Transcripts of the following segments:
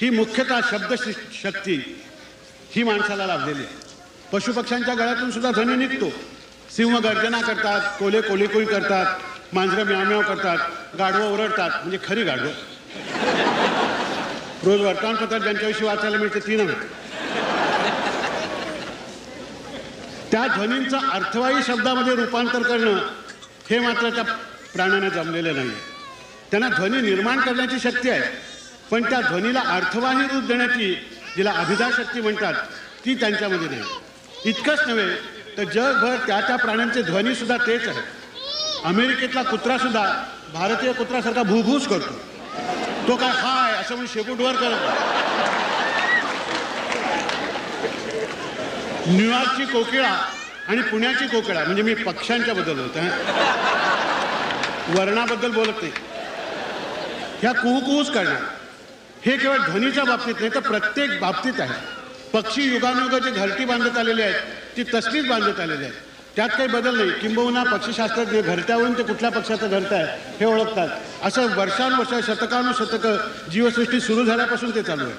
ही मुख्यतः शब्द शक्ती ही माणसाला लाभलेली आहे. पशुपक्ष्यांच्या गळ्यातून सुद्धा ध्वनी निघतो. सिंह गर्जना करतात, कोले कोलिकोळी करतात, मांजरं म्याव करतात, गाढवं ओरडतात, म्हणजे खरी गाढवं. रोज वर्तमानपत्रात ज्यांच्याविषयी वाचायला मिळते ती नव्हे. त्या ध्वनींचं अर्थवाही शब्दामध्ये रूपांतर करणं हे मात्र त्या प्राण्यांना जमलेलं नाही. त्यांना ध्वनी निर्माण करण्याची शक्ती आहे, पण त्या ध्वनीला अर्थवाही रूप देण्याची, जिला अभिधा शक्ती म्हणतात, ती त्यांच्यामध्ये नाही. इतकंच नव्हे तर जगभर त्या प्राण्यांचे ध्वनी सुद्धा तेच आहे. अमेरिकेतला कुत्रा सुद्धा भारतीय कुत्रासारखा भूभूस करतो. तो काय हाय असं म्हणून शेपूटवर करत. न्यूयॉर्कची कोकिळा आणि पुण्याची कोकिळा, म्हणजे मी पक्ष्यांच्या बद्दल बोलतो, वर्णाबद्दल बोलत नाही, ह्या कुहूकुहूच करणार. हे केवळ ध्वनीच्या बाबतीत नाही तर प्रत्येक बाबतीत आहे. पक्षी युगानुग जे घरटी बांधत आलेले आहेत ती तसलीच बांधत आलेली आहेत, त्यात काही बदल नाही. किंबहुना पक्षीशास्त्रज्ञ घरट्यावरून ते कुठल्या पक्षाचं घरटं आहे हे ओळखतात. असं वर्षानुवर्ष, शतकानुशतकं जीवसृष्टी सुरू झाल्यापासून ते चालू आहे.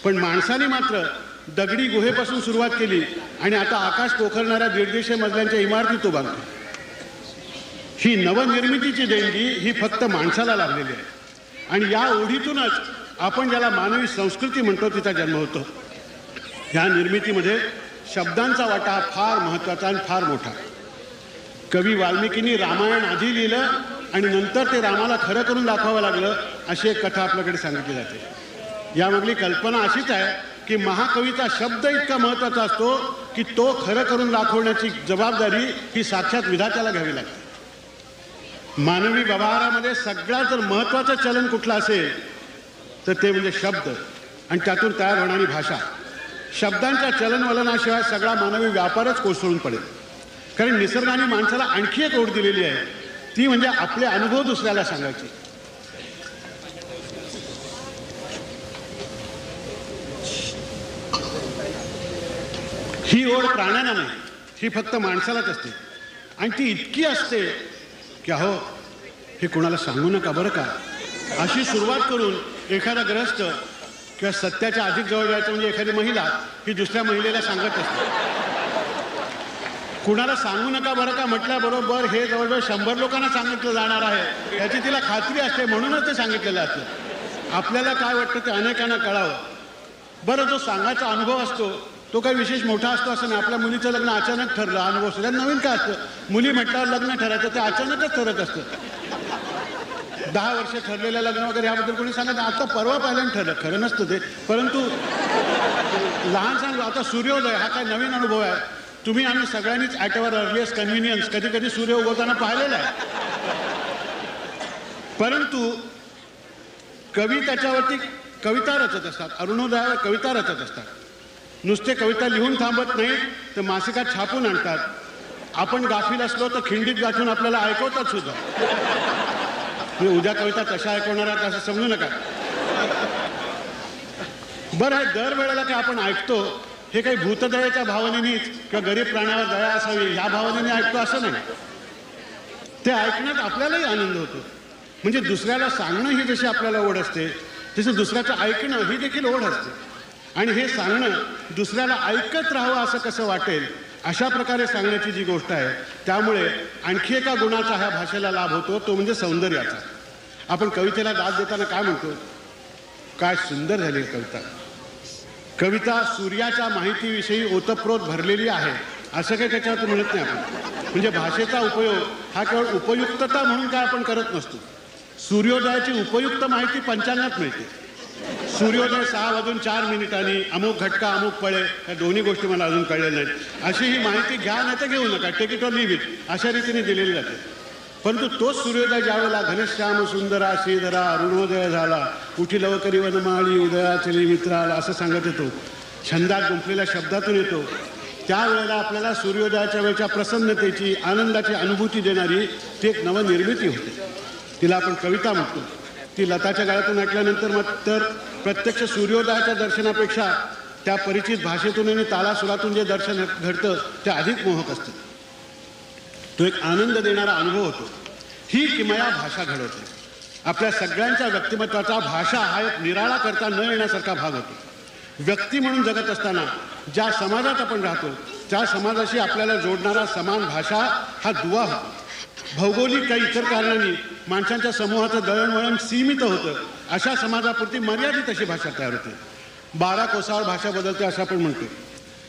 पण माणसाने मात्र दगडी गुहेपासून सुरुवात केली आणि आता आकाश पोखरणाऱ्या 150 मजल्यांच्या इमारती तो बांधतो. ही नवनिर्मितीची देणगी ही फक्त माणसाला लाभलेली आहे. आणि या ओढीतूनच आपण ज्याला मानवी संस्कृती म्हणतो तिचा जन्म होतो. या निर्मितीमध्ये शब्दांचा वाटा फार महत्त्वाचा आणि फार मोठा. कवी वाल्मिकींनी रामायण आधी लिहिलं आणि नंतर ते रामाला खरं करून दाखवावं लागलं, अशी एक कथा आपल्याकडे सांगितली जाते. यामधली कल्पना अशीच आहे की महाकवीचा शब्द इतका महत्त्वाचा असतो की तो खरं करून दाखवण्याची जबाबदारी ही साक्षात विधात्याला घ्यावी लागते. मानवी व्यवहारामध्ये सगळ्यात जर महत्त्वाचं चलन कुठलं असेल तर ते म्हणजे शब्द आणि त्यातून तयार होणारी भाषा. शब्दांच्या चलनवलनाशिवाय सगळा मानवी व्यापारच कोसळून पडेल. कारण निसर्गाने माणसाला आणखी एक ओढ दिलेली आहे, ती म्हणजे आपले अनुभव दुसऱ्याला सांगायची. ही ओढ प्राण्यांना नाही, ही फक्त माणसालाच असते. आणि ती इतकी असते की अहो हे कोणाला सांगू नका बरं का, अशी सुरुवात करून एखादा ग्रस्त किंवा सत्याच्या अधिक जवळ जायचं म्हणजे एखादी महिला ही दुसऱ्या महिलेला सांगत असते. कुणाला सांगू नका बरं का म्हटल्याबरोबर हे जवळजवळ 100 लोकांना सांगितलं जाणार आहे याची तिला खात्री असते, म्हणूनच ते सांगितलेलं असतं. आपल्याला काय वाटतं ते अनेकांना कळावं. बरं, जो सांगायचा अनुभव असतो तो काही विशेष मोठा असतो असं नाही. आपल्या मुलीचं लग्न अचानक ठरलं, अनुभव असतो. नवीन काय असतं, मुली म्हटल्यावर लग्न ठरायचं ते अचानकच ठरत असतं. 10 वर्ष ठरलेलं लग्न वगैरे याबद्दल कोणी सांगत आता परवा पहिल्यांदा ठरलं, खरं नसतं ते. परंतु लहान सांगतो आता सूर्योदय हा काय नवीन अनुभव आहे. तुम्ही आम्ही सगळ्यांनीच ॲट अवर अर्लिएस्ट कन्व्हिनियन्स कधी कधी सूर्य उगवताना पाहिलेला आहे. परंतु कवी त्याच्यावरती कविता रचत असतात, अरुणोदयावर कविता रचत असतात. नुसते कविता लिहून थांबत नाहीत तर मासिकात छापून आणतात. आपण गाफील असलो तर खिंडीत गाठून आपल्याला ऐकवतात सुद्धा. उद्या कविता कशा ऐकवणार आहेत असं समजू नका. बरं आहे, दरवेळेला काय आपण ऐकतो हे काही भूतदयेच्या भावनेनीच किंवा गरीब प्राण्यावर दया असावी ह्या भावनेने ऐकतो असं नाही. ते ऐकण्यात आपल्यालाही आनंद होतो. म्हणजे दुसऱ्याला सांगणं ही जशी आपल्याला ओढ असते तसं दुसऱ्याचं ऐकणं ही देखील ओढ असते. आणि हे सांगणं दुसऱ्याला ऐकत राहावं असं कसं वाटेल अशा प्रकारे सांगण्याची जी गोष्ट आहे, त्यामुळे आणखी एका गुणाचा ह्या भाषेला लाभ होतो, तो म्हणजे सौंदर्याचा. आपण कवितेला दाद देताना काय म्हणतो, काय सुंदर झाली कविता. कविता सूर्याच्या माहितीविषयी ओतप्रोत भरलेली आहे असं काही त्याच्यावर म्हणत नाही आपण. म्हणजे भाषेचा उपयोग हा केवळ उपयुक्तता म्हणून काय आपण करत नसतो. सूर्योदयाची उपयुक्त माहिती पंचांगात मिळते. सूर्योदय 6:04 अमुक घटका अमुक फळे, या दोन्ही गोष्टी मला अजून कळलेल्या नाहीत. अशी ही माहिती घ्या नाही तर घेऊ नका, take it or leave it, अशा रीतीने दिलेली जाते. परंतु तोच सूर्योदय ज्यावेळेला घनश्याम सुंदरा श्रीधरा अरुणोदय झाला, उठी लवकरी वनमाळी उदया चली मित्राला असं सांगत येतो, छंदात गुंफलेल्या शब्दातून येतो, त्यावेळेला आपल्याला सूर्योदयाच्या वेळच्या प्रसन्नतेची आनंदाची अनुभूती देणारी ती एक नवनिर्मिती होते. तिला आपण कविता म्हणतो. ती लताच्या गळ्यातून ऐकल्यानंतर मग तर प्रत्यक्ष सूर्योदयाच्या दर्शनापेक्षा त्या परिचित भाषेतून आणि तालासुरातून जे दर्शन घडतं ते अधिक मोहक असतं. तो एक आनंद देणारा अनुभव होतो. ही किमया भाषा घडवते. आपल्या सगळ्यांच्या व्यक्तिमत्वाचा भाषा हा एक निराळा करता न येण्यासारखा भाग होतो. व्यक्ती म्हणून जगत असताना ज्या समाजात आपण राहतो त्या समाजाशी आपल्याला जोडणारा समान भाषा हा दुवा होतो. भौगोलिक काही इतर कारणांनी माणसांच्या समूहाचं दळणवळण सीमित होतं. अशा समाजापुरती मर्यादित अशी भाषा तयार होते. 12 कोसावर भाषा बदलते असं आपण म्हणतो.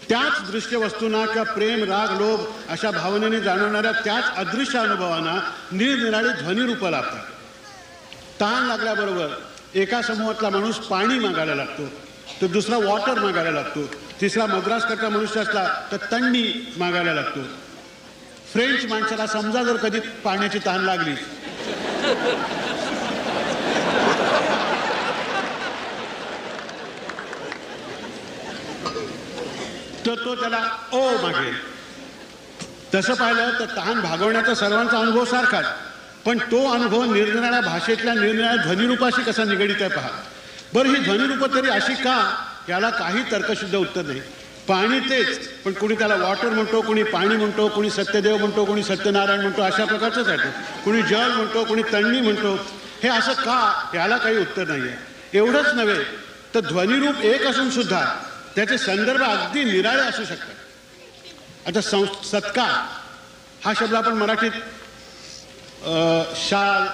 त्याच दृश्य वस्तूंना किंवा प्रेम, राग, लोभ अशा भावनेने जाणवणाऱ्या त्याच अदृश्य अनुभवांना निरनिराळी ध्वनिरूपं लागतात. तहान लागल्याबरोबर एका समूहातला माणूस पाणी मागायला लागतो, तर दुसरा वॉटर मागायला लागतो, तिसरा मद्रासकडचा मनुष्य असला तर तण्णी मागायला लागतो. फ्रेंच माणसाला समजा जर कधी पाण्याची तहान लागली तर तो त्याला ओ मागेल. तसं पाहिलं तर तहान भागवण्याचा सर्वांचा अनुभव सारखाच, पण तो अनुभव निरनिराळ्या भाषेतल्या निरनिराळ्या ध्वनिरूपाशी कसा निगडीत आहे पहा. बरं, ही ध्वनिरूपं तरी अशी का, याला काही तर्कशुद्ध उत्तर नाही. पाणी तेच, पण कुणी त्याला वॉटर म्हणतो, कुणी पाणी म्हणतो, कुणी सत्यदेव म्हणतो, कुणी सत्यनारायण म्हणतो, अशा प्रकारचंच आहे. कुणी जल म्हणतो, कुणी तण्णी म्हणतो. हे असं का, याला काही उत्तर नाही आहे. एवढंच नव्हे तर ध्वनिरूप एक असून सुद्धा त्याचे संदर्भ अगदी निराळे असू शकतात. आता सत्कार हा शब्द आपण मराठीत शाल,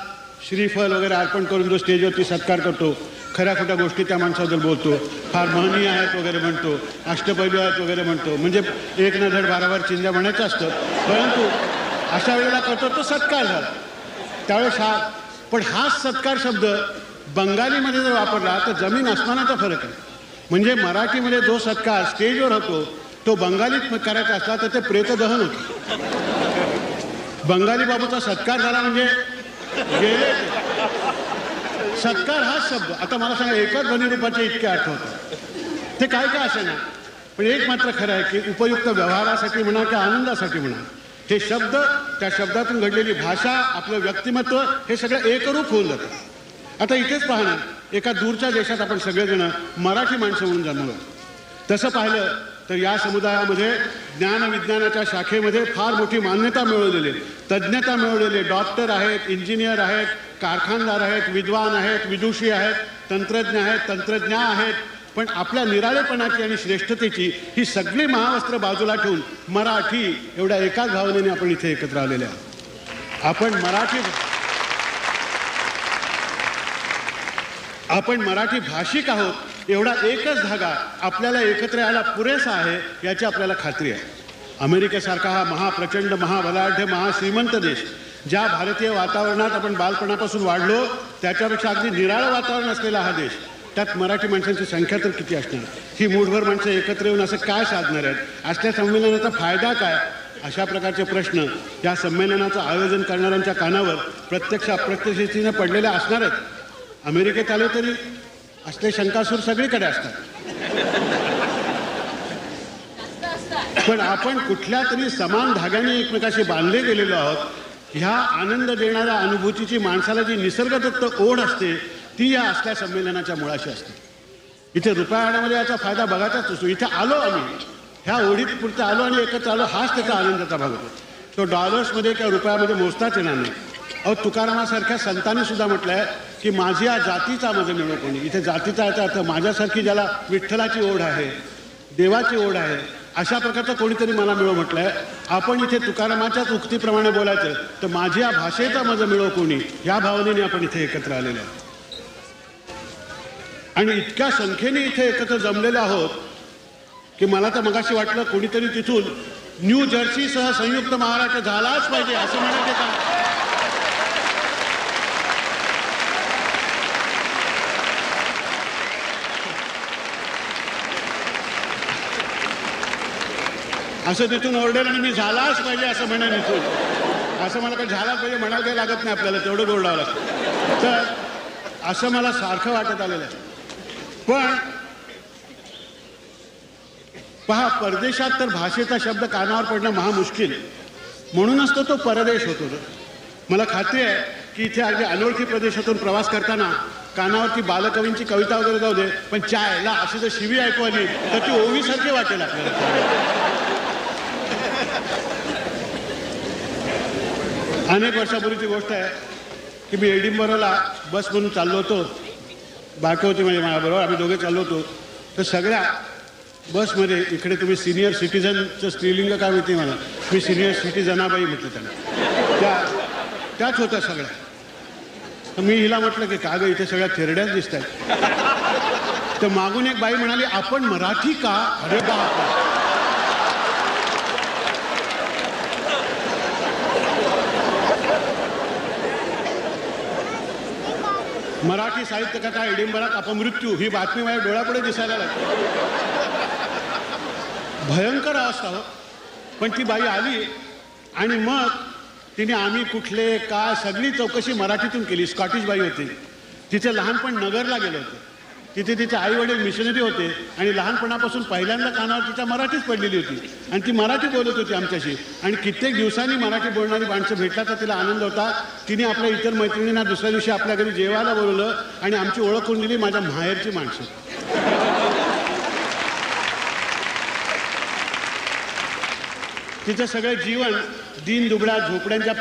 श्रीफल वगैरे अर्पण करून जो स्टेजवरती सत्कार करतो, खऱ्या खोट्या गोष्टी त्या माणसाबद्दल बोलतो, फार महनीय आहेत वगैरे म्हणतो, अष्टपैलू आहेत वगैरे म्हणतो, म्हणजे एक न धड भाराभर चिंध्या म्हणायचं असतं. परंतु अशा वेळेला करतो तो सत्कार झाला त्यावेळेस हा. पण हाच सत्कार शब्द बंगालीमध्ये जर वापरला तर जमीन आसमानाचा फरक आहे. म्हणजे मराठीमध्ये जो सत्कार स्टेजवर होतो तो बंगालीत करायचा असला तर ते प्रेतदहन होतं. बंगाली बाबूचा सत्कार झाला म्हणजे गेले. सत्कार हाच शब्द. आता मला सांगा, एकाच ध्वनिरूपाचे इतके अर्थ होतात. ते काय काय असे ना, पण एक मात्र खरं आहे की उपयुक्त व्यवहारासाठी म्हणा किंवा आनंदासाठी म्हणा, हे शब्द, त्या शब्दातून घडलेली भाषा, आपलं व्यक्तिमत्व हे सगळं एकरूप होऊन जातं. आता इथेच पाहणं, एका दूरच्या देशात आपण सगळेजण मराठी माणसं म्हणून जन्मलो. तसं पाहिलं तर या समुदायामध्ये ज्ञानविज्ञानाच्या शाखेमध्ये फार मोठी मान्यता मिळवलेली, तज्ज्ञता मिळवलेले डॉक्टर आहेत, इंजिनियर आहेत, कारखानदार आहेत, विद्वान आहेत, विदुषी आहेत, तंत्रज्ञ आहेत, तंत्रज्ञ आहेत. पण आपल्या निराळेपणाची आणि श्रेष्ठतेची ही सगळी महावस्त्र बाजूला ठेवून मराठी एवढ्या एकाच भावनेने आपण इथे एकत्र आलेले आहोत. आपण मराठी भाषिक आहोत. एवढा एकच धागा आपल्याला एकत्र यायला पुरेसा आहे याची आपल्याला खात्री आहे. अमेरिकेसारखा हा महाप्रचंड, महाबलाढ्य, महाश्रीमंत देश, ज्या भारतीय वातावरणात आपण बालपणापासून वाढलो त्याच्यापेक्षा अगदी निराळं वातावरण असलेला हा देश, त्यात मराठी माणसांची संख्या तर किती असणार. ही मूठभर माणसं एकत्र येऊन असं काय साधणार आहेत, असल्या संमेलनाचा फायदा काय, अशा प्रकारचे प्रश्न या संमेलनाचं आयोजन करणाऱ्यांच्या कानावर प्रत्यक्ष अप्रत्यक्षतेने पडलेले असणार आहेत. अमेरिकेत आले तरी असले शंकासूर सगळीकडे असतात. पण आपण कुठल्या तरी समान धाग्याने एकमेकाशी बांधले गेलेलो आहोत. ह्या आनंद देणाऱ्या अनुभूतीची माणसाला जी निसर्गदत्त ओढ असते ती या असल्या संमेलनाच्या मुळाशी असते. इथे रुपया आणण्यामध्ये याचा फायदा बघायचाच असतो. इथे आलो आम्ही, ह्या ओढीत पुरतं आलो आणि एकत्र आलो, हाच त्याचा आनंदाचा भाग होतो. तो डॉलर्समध्ये किंवा रुपयामध्ये मोजताच येणार नाही. अहो, तुकारामासारख्या संतांनी सुद्धा म्हटलं आहे की माझी या जातीचा मज मिळो कोणी. इथे जातीचा याचा अर्थ माझ्यासारखी ज्याला विठ्ठलाची ओढ आहे, देवाची ओढ आहे, अशा प्रकारचं कोणीतरी मला मिळो म्हटलं आहे. आपण इथे तुकारामाच्याच उक्तीप्रमाणे बोलायचं तर माझी या भाषेचा मज मिळो कोणी, या भावनेने आपण इथे एकत्र आलेले आहोत. आणि इतक्या संख्येने इथे एकत्र जमलेले आहोत की मला तर मगाशी वाटलं कोणीतरी तिथून न्यू जर्सीसह संयुक्त महाराष्ट्र झालाच पाहिजे असं म्हणायचं का. असं तिथून ओरडेल आणि मी झालाच पाहिजे असं म्हणेन इथून. असं मला काही झालाच पाहिजे म्हणायला काही लागत नाही आपल्याला, तेवढं ओरडावं लागतं. तर असं मला सारखं वाटत आलेलं आहे. पण पहा, परदेशात तर भाषेचा शब्द कानावर पडणं महामुश्किल, म्हणूनच तो परदेश होतो. मला खात्री आहे की इथे अगदी अनोळखी प्रदेशातून प्रवास करताना कानावरती बालकवींची कविता वगैरे जाऊ दे, पण चायला अशी जर शिवी ऐकू आली तर ती ओवीसारखी वाटेल आपल्याला. अनेक वर्षापूर्वीची गोष्ट आहे. की मी एडिनबरोला बसमधून चाललो होतो, बायको होती म्हणजे माझ्याबरोबर, आम्ही दोघे चाललो होतो. तर सगळ्या बसमध्ये इकडे तुम्ही सिनियर सिटीजनचं स्त्रीलिंग काय माहिती मला, मी सिनियर सिटीजनाबाई म्हटलं त्यांना, त्याच होत्या सगळ्या. तर मी हिला म्हटलं की का गं इथे सगळ्या थेरड्याच दिसत आहेत. तर मागून एक बाई म्हणाली आपण मराठी का? अरे बाप, मराठी साहित्य कथा एडिनबरात अपमृत्यू ही बातमी माझ्या डोळ्यापुढे दिसायला लागली. भयंकर अवस्था हो. पण ती बाई आली आणि मग तिने आम्ही कुठले काय सगळी चौकशी मराठीतून केली. स्कॉटिश बाई होती, तिचे लहानपण नगरला गेलं होतं, तिथे तिचे आई वडील मिशनरी होते आणि लहानपणापासून पहिल्यांदा कानावर तिच्या मराठीच पडलेली होती आणि ती मराठी बोलत होती आमच्याशी. आणि कित्येक दिवसांनी मराठी बोलणारी माणसं भेटला तर तिला आनंद होता. तिने आपल्या इतर मैत्रिणींना दुसऱ्या दिवशी आपल्या घरी जेवायला बोलवलं आणि आमची ओळख करून दिली, माझ्या माहेरची माणसं. तिचं सगळं जीवन दीनदुबळ्या झोपड्यांच्या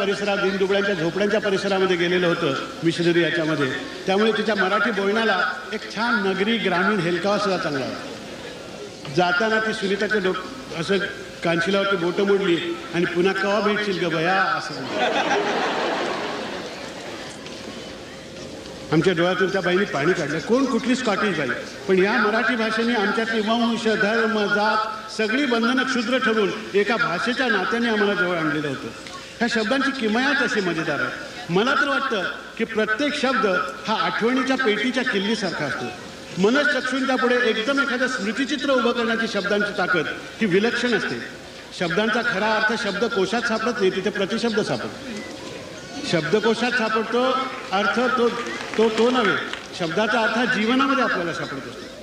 परिसरामध्ये गेलेलं होतं मिशनरी याच्यामध्ये. त्यामुळे तिच्या मराठी बोलण्याला एक छान नगरी ग्रामीण हेलकावा सुद्धा चांगला होता. जाताना ती सुनीताच्या असं कानशिलावरती बोटं मोडली आणि पुन्हा कवा भेटशील ग बया असं. आमच्या डोळ्यातून त्या बाईने पाणी काढलं. कोण कुठली स्कॉटिश बाई, पण या मराठी भाषेने आमच्यातली वंश धर्म जात सगळी बंधनं क्षुद्र ठरवून एका भाषेच्या नात्याने आम्हाला जवळ आणलेलं होतं. ह्या शब्दांची किमयाच अशी मजेदार आहे. मला तर वाटतं की प्रत्येक शब्द हा आठवणीच्या पेटीच्या किल्लीसारखा असतो. मनश्चक्षूंच्या पुढे एकदम एखादं स्मृतिचित्र उभं करण्याची शब्दांची ताकद ही विलक्षण असते. शब्दांचा खरा अर्थ शब्दकोशात सापडत नाही, तिथे प्रतिशब्द सापडतो. शब्दकोशात सापडतो अर्थ तो नव्हे, शब्दाचा अर्थ जीवनामध्ये आपल्याला सापडत असतो.